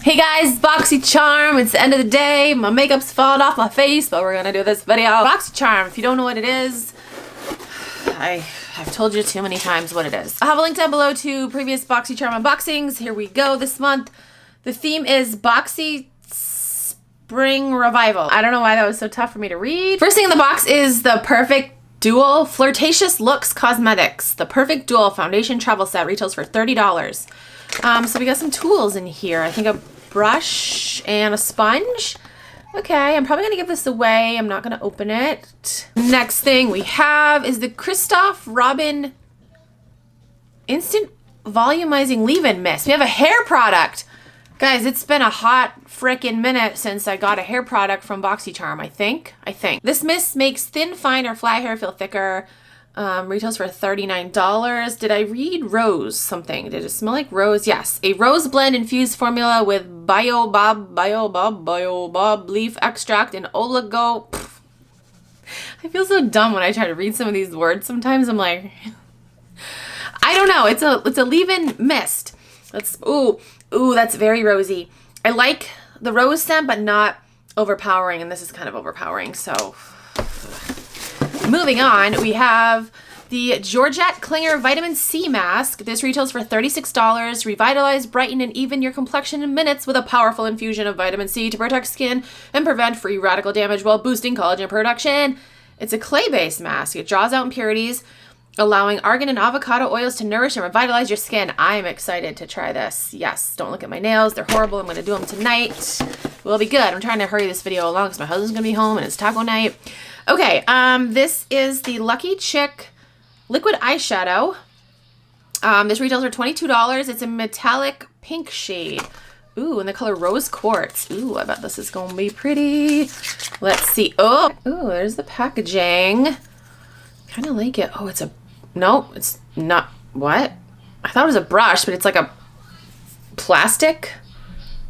Hey guys, Boxycharm. It's the end of the day. My makeup's falling off my face, but we're gonna do this video. Boxycharm, if you don't know what it is, I've told you too many times what it is. I'll have a link down below to previous Boxycharm unboxings. Here we go. This month, the theme is Boxy Spring Revival. I don't know why that was so tough for me to read. First thing in the box is the Perfect Dual Flirtatious Looks Cosmetics. The Perfect Dual Foundation Travel Set retails for $30. So we got some tools in here. I think a brush and a sponge. Okay, I'm probably gonna give this away. I'm not gonna open it. Next thing we have is the Christoph Robin Instant Volumizing Leave-In Mist. We have a hair product. Guys, it's been a hot frickin' minute since I got a hair product from Boxycharm, I think. This mist makes thin, fine, or flat hair feel thicker. Retails for $39. Did I read rose something? Did it smell like rose? Yes. A rose blend infused formula with baobab leaf extract and oligo. Pff. I feel so dumb when I try to read some of these words. Sometimes I'm like, I don't know. It's a leave-in mist. Ooh, that's very rosy. I like the rose scent, but not overpowering, and this is kind of overpowering, so. Moving on, we have the Georgette Klinger Vitamin C Mask. This retails for $36. Revitalize, brighten, and even your complexion in minutes with a powerful infusion of vitamin C to protect skin and prevent free radical damage while boosting collagen production. It's a clay-based mask. It draws out impurities, allowing argan and avocado oils to nourish and revitalize your skin. I'm excited to try this. Yes, don't look at my nails. They're horrible. I'm going to do them tonight. We'll be good. I'm trying to hurry this video along because my husband's going to be home and it's taco night. Okay, this is the Lucky Chick Liquid Eyeshadow. This retails for $22. It's a metallic pink shade. Ooh, in the color Rose Quartz. Ooh, I bet this is going to be pretty. Let's see. Oh, ooh, there's the packaging. Kind of like it. Oh, no, it's not. What? I thought it was a brush, but it's like a plastic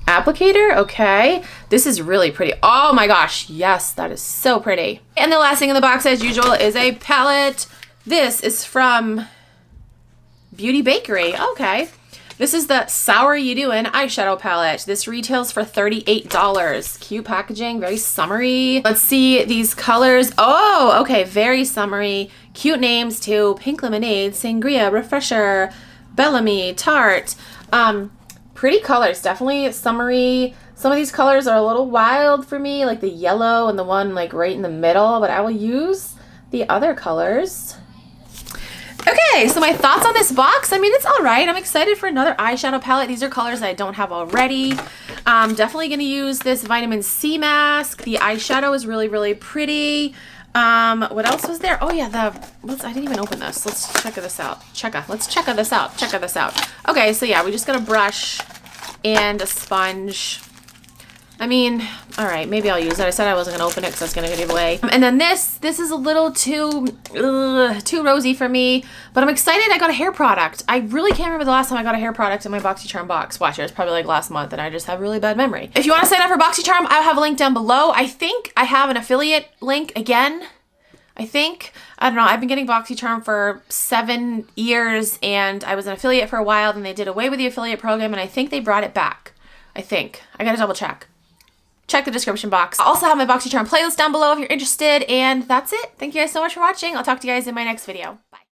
applicator. Okay, this is really pretty. Oh my gosh, yes, that is so pretty. And the last thing in the box, as usual, is a palette. This is from Beauty Bakery. Okay, this is the Sour You Doin' eyeshadow palette. This retails for $38. Cute packaging, very summery. Let's see these colors. Oh, okay, very summery. Cute names too. Pink Lemonade, Sangria, Refresher, Bellamy, Tart. Pretty colors, definitely summery. Some of these colors are a little wild for me, like the yellow and the one like right in the middle, but I will use the other colors. Okay, so my thoughts on this box. I mean, it's all right. I'm excited for another eyeshadow palette. These are colors that I don't have already. I'm definitely going to use this vitamin C mask. The eyeshadow is really, really pretty. What else was there? Oh yeah, I didn't even open this. Let's check this out. Let's check this out. Okay, so yeah, we just got a brush and a sponge. I mean, all right, maybe I'll use it. I said I wasn't gonna open it because I was gonna give it away. And then this is a little too rosy for me, but I'm excited I got a hair product. I really can't remember the last time I got a hair product in my Boxycharm box. Watch it, it's probably like last month and I just have really bad memory. If you wanna sign up for Boxycharm, I'll have a link down below. I think I have an affiliate link again. I don't know, I've been getting Boxycharm for 7 years and I was an affiliate for a while, then they did away with the affiliate program and I think they brought it back. I gotta double check. Check the description box. I also have my Boxycharm playlist down below if you're interested, and that's it. Thank you guys so much for watching. I'll talk to you guys in my next video. Bye.